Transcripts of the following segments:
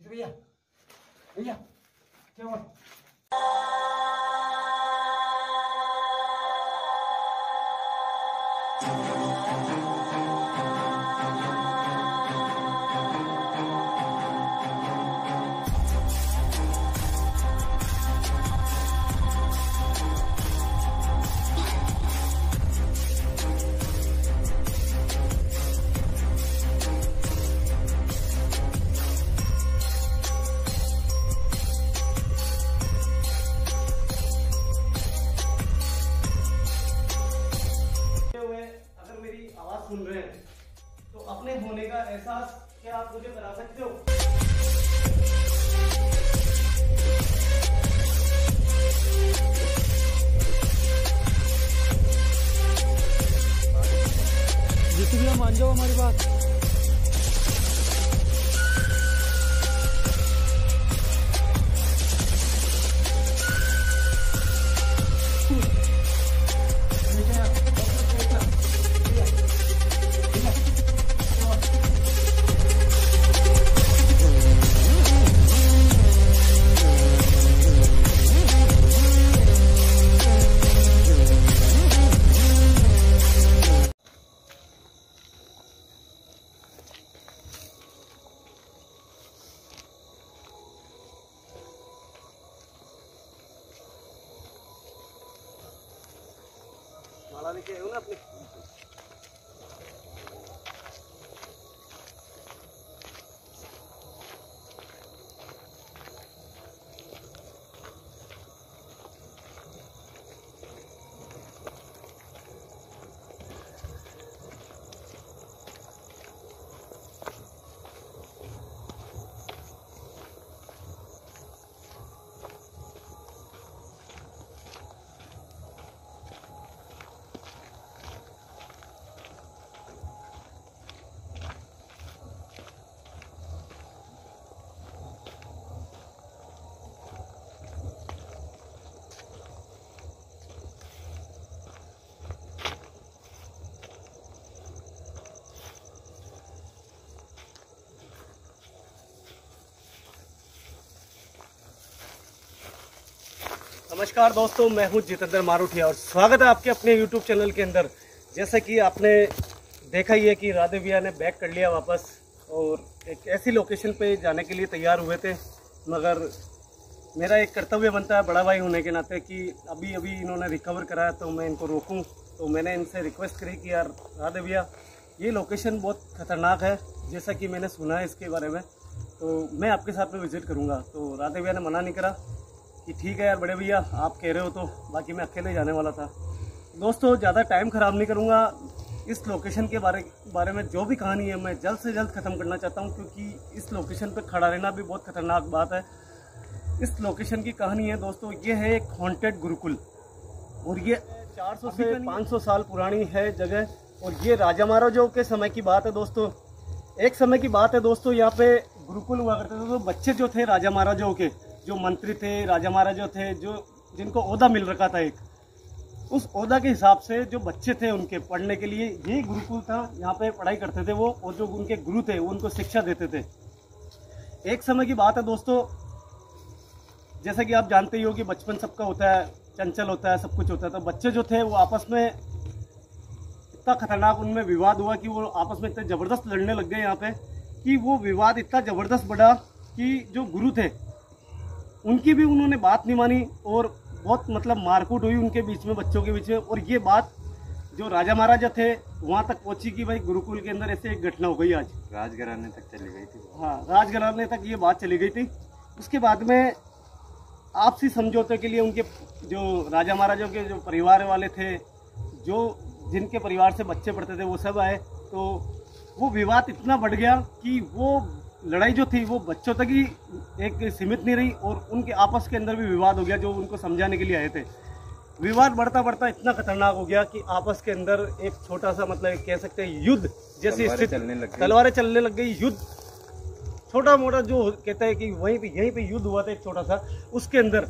भैया भैया क्या हुआ? सुन रहे हैं तो अपने होने का एहसास क्या आप मुझे करा सकते हो? जीतू भैया मान जाओ हमारी बात। माला लेके आए हो ना अपने? नमस्कार दोस्तों, मैं हूं जितेंद्र मारूठिया और स्वागत है आपके अपने YouTube चैनल के अंदर। जैसा कि आपने देखा ही है कि राधे भैया ने बैक कर लिया वापस और एक ऐसी लोकेशन पे जाने के लिए तैयार हुए थे, मगर मेरा एक कर्तव्य बनता है बड़ा भाई होने के नाते कि अभी इन्होंने रिकवर कराया तो मैं इनको रोकूं। तो मैंने इनसे रिक्वेस्ट करी कि यार राधे भैया ये लोकेशन बहुत ख़तरनाक है, जैसा कि मैंने सुना है इसके बारे में, तो मैं आपके साथ में विज़िट करूँगा। तो राधे भैया ने मना नहीं करा कि ठीक है यार बड़े भैया आप कह रहे हो तो, बाकी मैं अकेले जाने वाला था। दोस्तों ज़्यादा टाइम ख़राब नहीं करूँगा, इस लोकेशन के बारे में जो भी कहानी है मैं जल्द से जल्द ख़त्म करना चाहता हूँ, क्योंकि इस लोकेशन पर खड़ा रहना भी बहुत ख़तरनाक बात है। इस लोकेशन की कहानी है दोस्तों, ये है एक हॉन्टेड गुरुकुल और ये 400 से 500 साल पुरानी है जगह। और ये राजा महाराजाओं के समय की बात है दोस्तों। एक समय की बात है दोस्तों, यहाँ पे गुरुकुल हुआ करते थे। तो बच्चे जो थे राजा महाराजाओं के, जो मंत्री थे, राजा महाराजा थे, जो जिनको ओहदा मिल रखा था एक, उस ओहदा के हिसाब से जो बच्चे थे उनके पढ़ने के लिए ये गुरुकुल था। यहाँ पे पढ़ाई करते थे वो, और जो उनके गुरु थे वो उनको शिक्षा देते थे। एक समय की बात है दोस्तों, जैसा कि आप जानते ही हो कि बचपन सबका होता है, चंचल होता है, सब कुछ होता है। तो बच्चे जो थे वो आपस में इतना खतरनाक उनमें विवाद हुआ कि वो आपस में इतने ज़बरदस्त लड़ने लग गए यहाँ पे, कि वो विवाद इतना ज़बरदस्त बढ़ा कि जो गुरु थे उनकी भी उन्होंने बात नहीं मानी और बहुत मतलब मारकूट हुई उनके बीच में, बच्चों के बीच में। और ये बात जो राजा महाराजा थे वहाँ तक पहुँची कि भाई गुरुकुल के अंदर ऐसे एक घटना हो गई। आज राजघराने तक चली गई थी। हाँ, राजघराने तक ये बात चली गई थी। उसके बाद में आपसी समझौते के लिए उनके जो राजा महाराजाओं के जो परिवार वाले थे, जो जिनके परिवार से बच्चे पढ़ते थे, वो सब आए। तो वो विवाद इतना बढ़ गया कि वो लड़ाई जो थी वो बच्चों तक ही एक सीमित नहीं रही और उनके आपस के अंदर भी विवाद हो गया, जो उनको समझाने के लिए आए थे। विवाद बढ़ता बढ़ता इतना खतरनाक हो गया कि आपस के अंदर एक छोटा सा मतलब कह सकते हैं युद्ध जैसी स्थिति, तलवारें चलने लग गई। युद्ध छोटा मोटा जो कहता है कि यहीं पे युद्ध हुआ था एक छोटा सा, उसके अंदर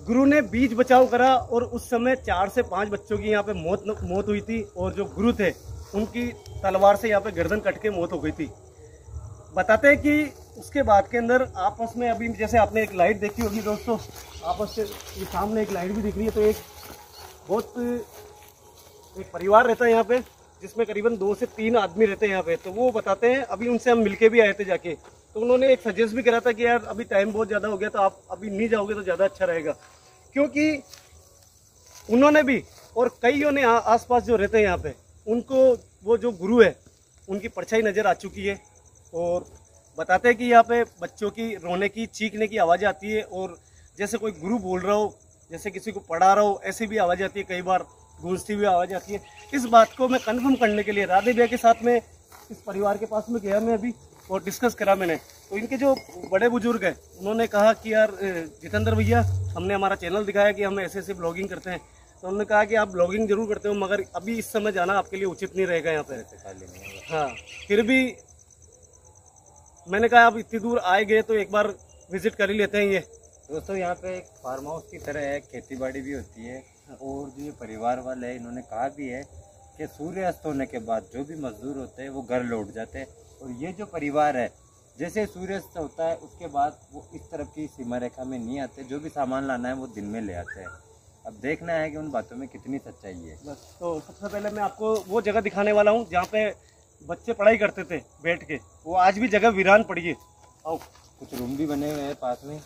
गुरु ने बीच बचाव करा और उस समय 4 से 5 बच्चों की यहाँ पे मौत हुई थी। और जो गुरु थे उनकी तलवार से यहाँ पे गर्दन कट के मौत हो गई थी। बताते हैं कि उसके बाद के अंदर आपस में अभी जैसे आपने एक लाइट देखी होगी दोस्तों, आपस से ये सामने एक लाइट भी दिख रही है। तो एक परिवार रहता है यहाँ पे, जिसमें करीबन 2 से 3 आदमी रहते हैं यहाँ पे। तो वो बताते हैं, अभी उनसे हम मिलके भी आए थे जाके, तो उन्होंने एक सजेस्ट भी करा था कि यार अभी टाइम बहुत ज़्यादा हो गया, तो आप अभी नहीं जाओगे तो ज़्यादा अच्छा रहेगा, क्योंकि उन्होंने भी और कईयों ने आसपास जो रहते हैं यहाँ पे, उनको वो जो गुरु है उनकी परछाई नज़र आ चुकी है। और बताते हैं कि यहाँ पे बच्चों की रोने की, चीखने की आवाज़ आती है, और जैसे कोई गुरु बोल रहा हो, जैसे किसी को पढ़ा रहा हो, ऐसी भी आवाज़ आती है, कई बार गूंजती हुई आवाज़ आती है। इस बात को मैं कंफर्म करने के लिए राधे भैया के साथ में इस परिवार के पास में गया मैं अभी, और डिस्कस करा मैंने। तो इनके जो बड़े बुजुर्ग हैं उन्होंने कहा कि यार जितेंद्र भैया, हमने हमारा चैनल दिखाया कि हम ऐसे ऐसे ब्लॉगिंग करते हैं, तो उन्होंने कहा कि आप ब्लॉगिंग जरूर करते हो, मगर अभी इस समय जाना आपके लिए उचित नहीं रहेगा यहाँ पे। हाँ, फिर भी मैंने कहा आप इतनी दूर आए गए तो एक बार विजिट कर ही लेते हैं। ये दोस्तों यहाँ पे एक फार्म हाउस की तरह है, खेती बाड़ी भी होती है, और जो ये परिवार वाले हैं इन्होंने कहा भी है कि सूर्य अस्त होने के बाद जो भी मजदूर होते हैं वो घर लौट जाते हैं, और ये जो परिवार है जैसे सूर्यास्त होता है उसके बाद वो इस तरफ की सीमा रेखा में नहीं आते, जो भी सामान लाना है वो दिन में ले आते हैं। अब देखना है कि उन बातों में कितनी सच्चाई है। बस, तो सबसे पहले मैं आपको वो जगह दिखाने वाला हूँ जहाँ पे बच्चे पढ़ाई करते थे बैठ के, वो आज भी जगह वीरान पड़ी है। आओ, कुछ रूम भी बने हुए हैं पास में।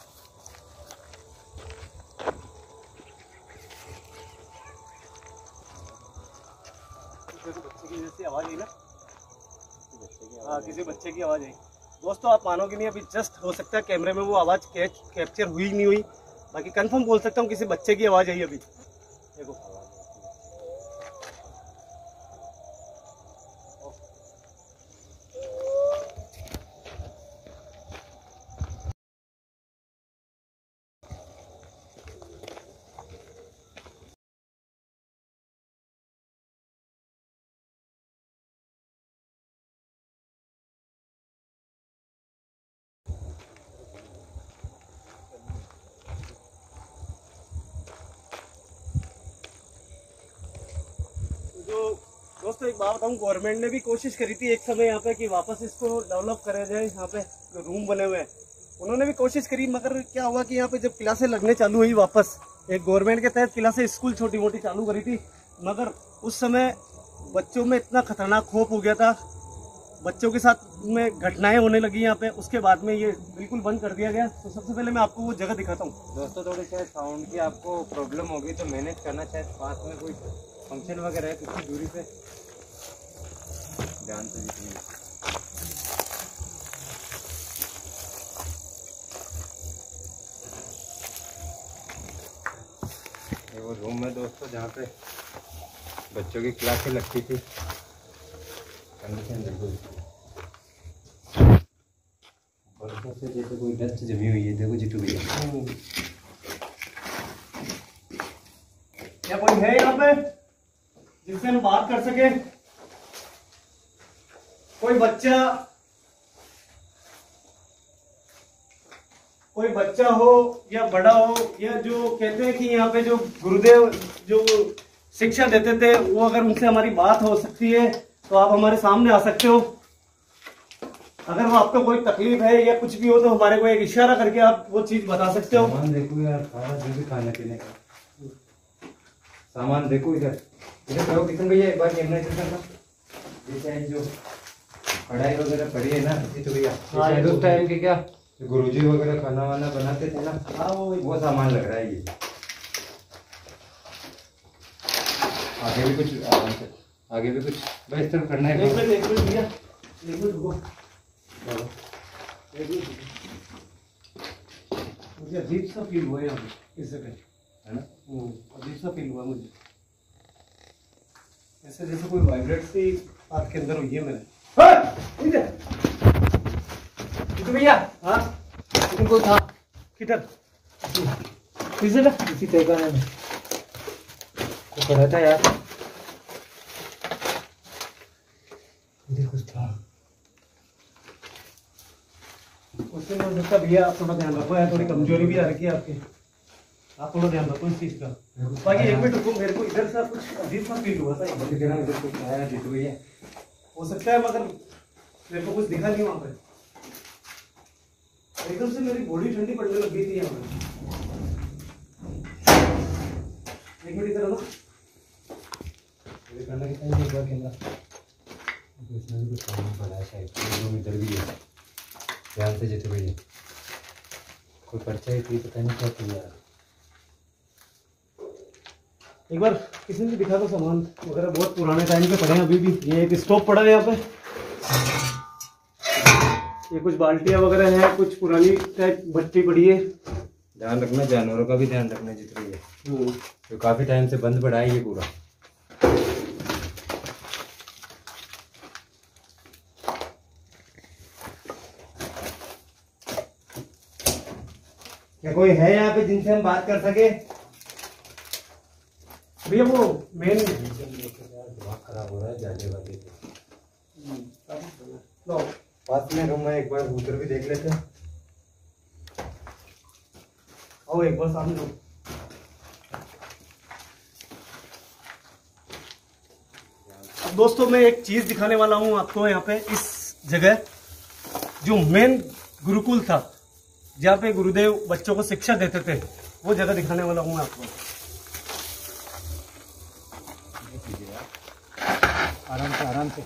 बच्चे की जैसी आवाज़ आई ना, हाँ, किसी बच्चे की आवाज़ आई। दोस्तों आप मानोगे नहीं, अभी जस्ट हो सकता है कैमरे में वो आवाज़ कैप्चर हुई नहीं हुई, बाकी कंफर्म बोल सकता हूँ किसी बच्चे की आवाज़ आई अभी। देखो दोस्तों एक बात बताऊँ, गवर्नमेंट ने भी कोशिश करी थी एक समय यहाँ पे कि वापस इसको डेवलप करा जाए। यहाँ पे जो रूम बने हुए हैं उन्होंने भी कोशिश करी, मगर क्या हुआ कि यहाँ पे जब क्लासें लगने चालू हुई वापस, एक गवर्नमेंट के तहत क्लासें स्कूल छोटी मोटी चालू करी थी, मगर उस समय बच्चों में इतना खतरनाक खौफ हो गया था, बच्चों के साथ में घटनाएं होने लगी यहाँ पे, उसके बाद में ये बिल्कुल बंद कर दिया गया। तो सबसे पहले मैं आपको वो जगह दिखाता हूँ। दोस्तों थोड़ी शायद साउंड की आपको प्रॉब्लम होगी, तो मैनेज करना, शायद पास में कोई फंक्शन वगैरह है, कितनी दूरी पे ध्यान से दीजिए। ये वो रूम है दोस्तों जहाँ पे बच्चों की क्लासें लगती थी। कंडीशन देखो, बरसों से जैसे कोई डस्ट जमी हुई है। देखो जितू भैया, क्या कोई है यहाँ पे जिससे हम बात कर सके? कोई बच्चा हो या बड़ा हो, या जो कहते हैं कि यहाँ पे जो गुरुदेव जो शिक्षा देते थे, वो अगर उनसे हमारी बात हो सकती है तो आप हमारे सामने आ सकते हो। अगर वो आपको कोई तकलीफ है या कुछ भी हो तो हमारे को एक इशारा करके आप वो चीज बता सकते हो। सामान देखो यार, सारा जो भी खाने पीने का सामान देखो। इधर कहो किशन भैया एक बार कैमरा चेक करना। ये शायद जो कढ़ाई वगैरह पड़ी है ना, तो भैया शायद उस टाइम के क्या गुरुजी वगैरह खाना वाना बनाते थे ना, हाँ वो सामान लग रहा है। ये आगे भी कुछ भाई इस तरफ करना है। एक मिनट भैया, एक मिनट रुको। मुझे अजीब सा फील हुआ यहाँ पे इस जगह, है ना? अजीब सा फील हुआ मुझे, ऐसे जैसे कोई वाइब्रेट सी आपके अंदर हुई है मेरे। भैया हाँ, तुमको था किधर किसी ना किसी ठिकाने में तो पड़ा था यार। कुछ था उससे मैं सोचता भैया आप थोड़ा ध्यान रखो यार, थोड़ी कमजोरी भी आ रही है आपकी, आप थोड़ा ध्यान रखो इस चीज का। बाकी एक मिनट रुको, मेरे को इधर से कुछ अजीब सा फील हुआ था। इधर कुछ आया भैया, हो सकता है, मगर मेरे को कुछ दिखा नहीं वहाँ पे। एकदम से मेरी बॉडी ठंडी पड़ने लग गई थी यहाँ पे। एक मिनट इधर आना। कैमरा इसमें भी कुछ काम पड़ा है शायद, रूम इधर भी है। ध्यान से जितने भैया कोई पर्चा थी, पता नहीं क्या किया। एक बार किसी ने दिखा दो सामान वगैरह, बहुत पुराने टाइम के पड़े हैं अभी भी। ये एक स्टोव पड़ा है यहाँ पे, ये कुछ बाल्टियाँ वगैरह है, कुछ पुरानी टाइप भट्टी पड़ी है। ध्यान रखना, जानवरों का भी ध्यान रखना जितने है, तो काफी टाइम से बंद पड़ा है ये पूरा। क्या कोई है यहाँ पे जिनसे हम बात कर सके? भैया वो मेन दिमाग खराब हो रहा है जाने वाले। लो पास में रूम में एक बार उधर भी देख लेते हैं। आओ एक बार सामने लो। अब दोस्तों मैं एक चीज दिखाने वाला हूँ आपको। यहाँ पे इस जगह जो मेन गुरुकुल था, जहाँ पे गुरुदेव बच्चों को शिक्षा देते थे, वो जगह दिखाने वाला हूँ आपको। आराम से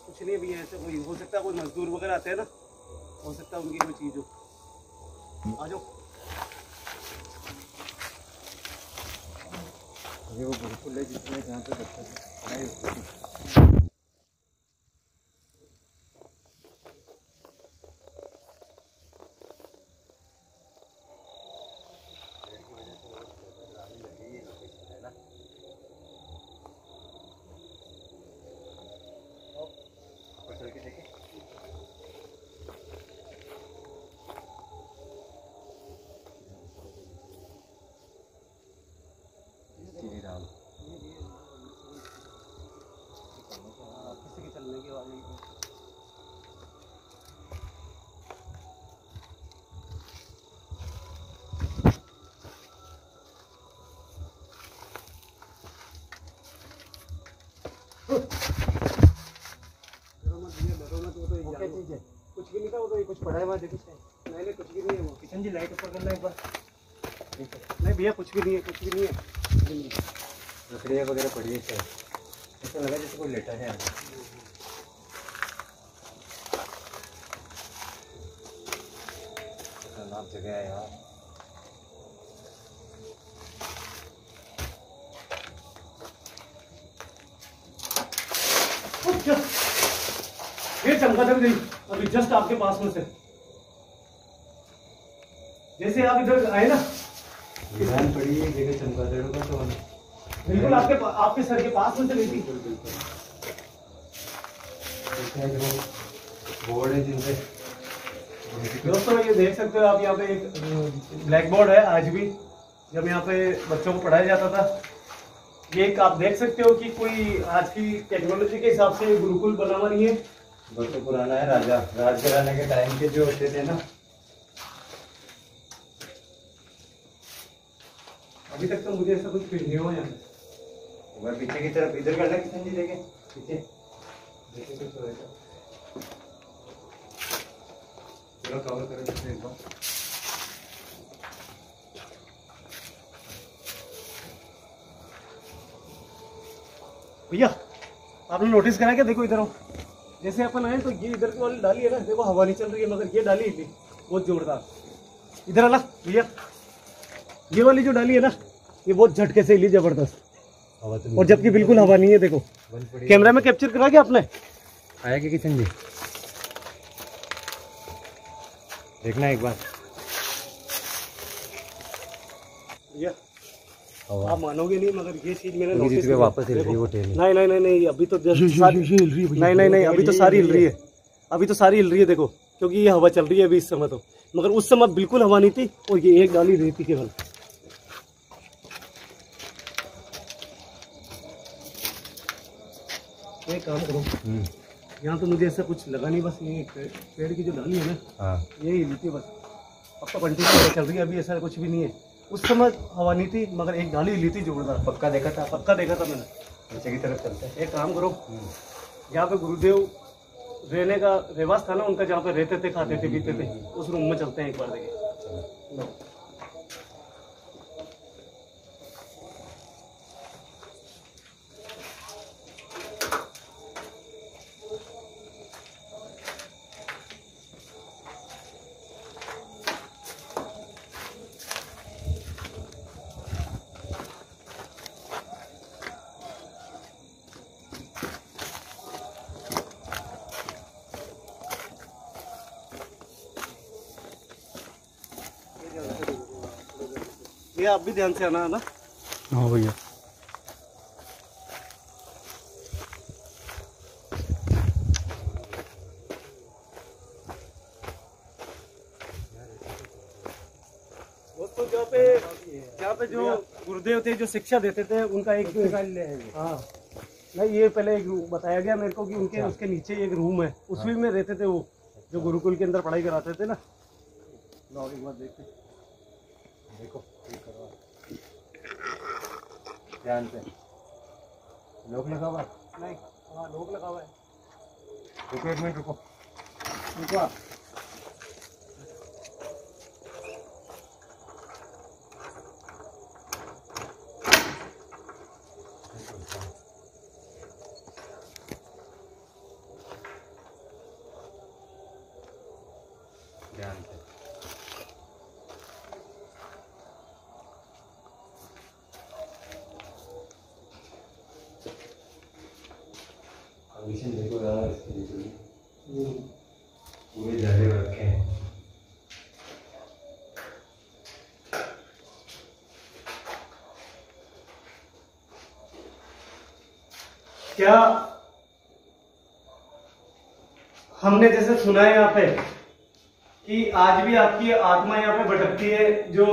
कुछ नहीं भी ऐसे कोई हो सकता है, कोई मजदूर वगैरह आते हैं ना, हो सकता है उनकी कोई चीज हो। आ जाओ। ये वो गुरुकुल है जिसमें जहाँ पे बच्चा पढ़ाई होती थी। किसी के चलने के बाद कुछ भी नहीं था वो तो, कुछ पड़ा है वहाँ देखो। नहीं कुछ भी नहीं है वो। किशन जी लाइट ऊपर करना एक बार। नहीं भैया कुछ भी नहीं है, कुछ भी नहीं है। लकड़ियाँ वगैरह पड़ी है शायद, ऐसा लगा जैसे कोई लेटा है। खतरनाक जगह है यार। ये चमगादड़ गई अभी जस्ट आपके पास में से। जैसे आप इधर आए ना, ध्यान पड़ी है जगह चमगादड़ों का, तो बिल्कुल आपके सर के पास में से गई थी। बोर्ड है जिनसे दोस्तों ये देख सकते हो आप, यहाँ पे एक ब्लैक बोर्ड है। आज भी जब यहाँ पे बच्चों को पढ़ाया जाता था, ये एक आप देख सकते हो कि कोई आज की टेक्नोलॉजी के हिसाब से गुरुकुल बना हुआ नहीं है। बहुत तो पुराना है, राजघराने के टाइम के जो होते थे ना। अभी तक तो मुझे ऐसा कुछ फील नहीं हुआ यहाँ पे। एक बार पीछे की तरफ इधर करना किशन जी, देखे पीछे देखे कुछ हो रहा है। चलो कवर करो एक बार। भैया आपने नोटिस करा क्या? देखो इधर आओ। जैसे अपन आए तो ये इधर की वाली डाली है ना, देखो हवा नहीं चल रही है, मगर ये डाली थी बहुत जोरदार। इधर आना भैया, ये वाली जो डाली है ना, ये बहुत झटके से हिली जबरदस्त, और जबकि बिल्कुल हवा नहीं है। देखो कैमरा में कैप्चर करा क्या आपने? आया क्या किशन जी? देखना एक बार भैया, आप मानोगे नहीं मगर ये चीज मैंने नोटिस नोटिस किया। वापस हिल रही है वो ट्रेन। नहीं अभी तो नहीं अभी तो सारी हिल रही है। अभी तो सारी हिल रही है देखो, क्योंकि ये हवा चल रही है अभी इस समय तो, मगर उस समय बिल्कुल हवा नहीं थी, और ये एक डाली रही थी केवल। एक काम करो, यहाँ तो मुझे ऐसा कुछ लगा नहीं, बस ये पेड़ की जो डाली है ना, हाँ यही हिली थी बस। अब तो कंटिन्यू चल रही है, अभी ऐसा कुछ भी नहीं है। उस समय हवा नहीं थी, मगर एक डाली हिली थी जोरदार। पक्का देखा था? पक्का देखा था मैंने। नीचे की तरफ चलते हैं। एक काम करो, यहाँ पे गुरुदेव रहने का रिवाज था ना उनका, जहाँ पे रहते थे, खाते थे, पीते थे, उस रूम में चलते हैं एक बार देखिए। ये आप भी ध्यान से आना है ना। हाँ भैया। दोस्तों जहाँ पे जो गुरुदेव थे जो शिक्षा देते थे उनका एक, हाँ नहीं, ये पहले एक बताया गया मेरे को कि उनके उसके नीचे एक रूम है, उसमें में रहते थे वो, जो गुरुकुल के अंदर पढ़ाई कराते थे ना। लो एक बार देखते, देखो ध्यान से, लॉक लगा हुआ नहीं, हाँ लॉक लगा हुआ है। रुको 1 मिनट रुको। ध्यान से, कंडीशन देखो यार इसकी, पूरे जाले रखे हैं। क्या हमने जैसे सुना है यहाँ पे कि आज भी आपकी आत्मा यहाँ पे भटकती है, जो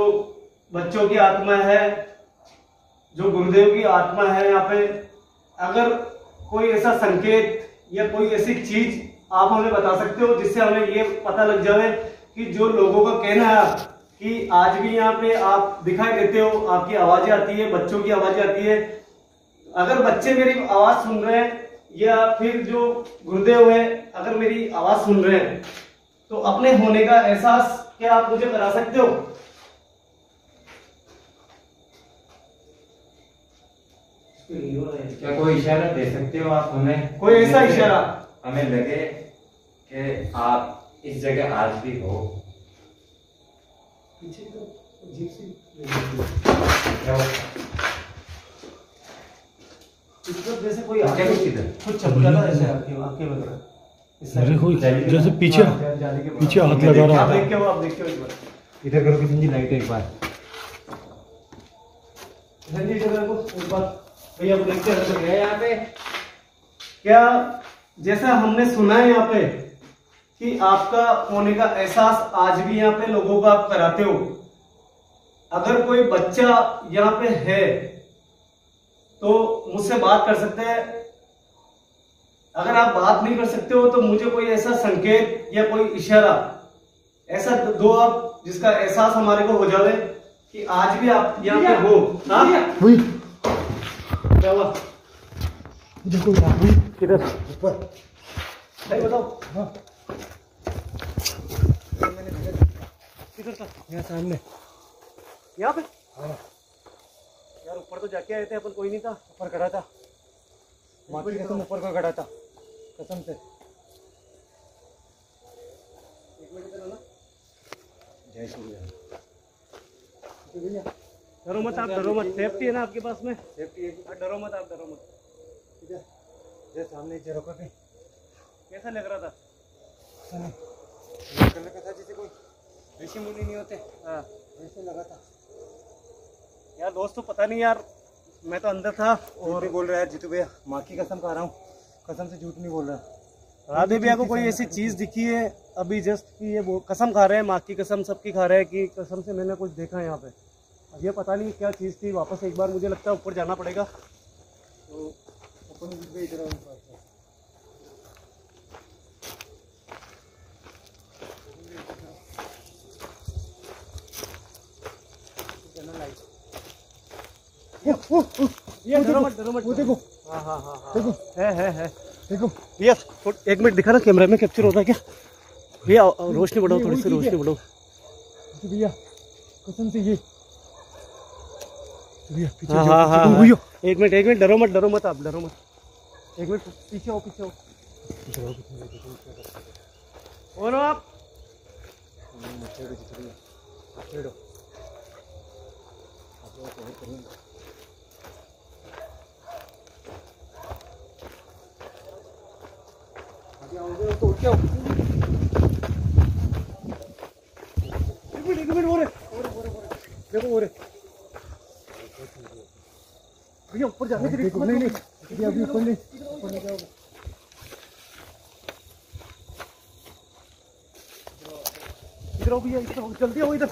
बच्चों की आत्मा है, जो गुरुदेव की आत्मा है यहाँ पे, अगर कोई ऐसा संकेत या कोई ऐसी चीज आप हमें बता सकते हो जिससे हमें ये पता लग जाए कि जो लोगों का कहना है कि आज भी यहाँ पे आप दिखाई देते हो, आपकी आवाजें आती है, बच्चों की आवाजें आती है, अगर बच्चे मेरी आवाज सुन रहे हैं या फिर जो गुरुदेव है अगर मेरी आवाज सुन रहे हैं तो अपने होने का एहसास क्या आप मुझे करा सकते हो? क्या कोई इशारा दे सकते हो आप हमें? कोई ऐसा इशारा हमें लगे कि आप इस जगह आज भी हो। पीछे तो अजीब सी जैसे कोई कुछ चमका था, जैसे आपके लग रहा है, अरे कोई जैसे पीछे हाथ लगा रहा आप है। देख के हो, आप देख के हो एक बार इधर करो किसी की लाइट एक बार। धन्य जगह को एक बार भैया आप देखते हैं यहाँ पे क्या, जैसा हमने सुना है यहाँ पे कि आपका होने का एहसास आज भी यहाँ पे लोगों को आप कराते हो। अगर कोई बच्चा यहाँ पे है तो मुझसे बात कर सकते हैं, अगर आप बात नहीं कर सकते हो तो मुझे कोई ऐसा संकेत या कोई इशारा ऐसा दो आप जिसका एहसास हमारे को हो जाए कि आज भी आप यहाँ पे हो। हाँ क्या हुआ? देखो किधर ऊपर नहीं बताओ। हाँ किधर था? यहाँ सामने। यहाँ पे? हाँ यार ऊपर तो जाके आए थे अपन, कोई नहीं था ऊपर खड़ा था, माटी कसम ऊपर को खड़ा था कसम से। एक मिनट इधर ना, जय श्री राम। डरो मत आप, डरो मत, सेफ्टी है ना आपके पास में, सेफ्टी है। डरो मत आप, डरो मत। इधर ये सामने जरा को भी कैसा लग रहा था? कलर का था जैसे कोई ऋषि मुनि नहीं होते, हाँ वैसे लगा था यार। दोस्तों पता नहीं यार, मैं तो अंदर था और भी बोल रहा है जीतू भैया, माँ की कसम खा रहा हूँ, कसम से झूठ नहीं बोल रहा। राधे भैया को कोई ऐसी चीज दिखी है अभी जस्ट कि ये कसम खा रहे हैं, माँ की कसम सबकी खा रहे हैं कि कसम से मैंने कुछ देखा है यहाँ पे। अब ये पता नहीं क्या चीज थी, वापस एक बार मुझे लगता है ऊपर जाना पड़ेगा। तो अपन इधर ये डरो मत, डरो मत। वो देखो, हाँ हाँ हाँ देखो है। देखो भैया 1 मिनट दिखा ना, कैमरा में कैप्चर होता है क्या भैया? रोशनी बढ़ाओ, थोड़ी सी रोशनी बढ़ाओ भैया, कसम से ये भैया पीछे हाँ जाओ, हाँ हाँ पीछे हाँ। जाओ। 1 मिनट डरो मत आप, डरो मत। 1 मिनट पीछे आओ, पीछे आओ। कौन हो आप? तो क्या एक मिनट हो रहे देखो हो रहे भैया, ऊपर जाने के लिए नहीं नहीं अभी ऊपर नहीं जाओगे। इधर आओ भैया, इधर आओ, जल्दी आओ इधर।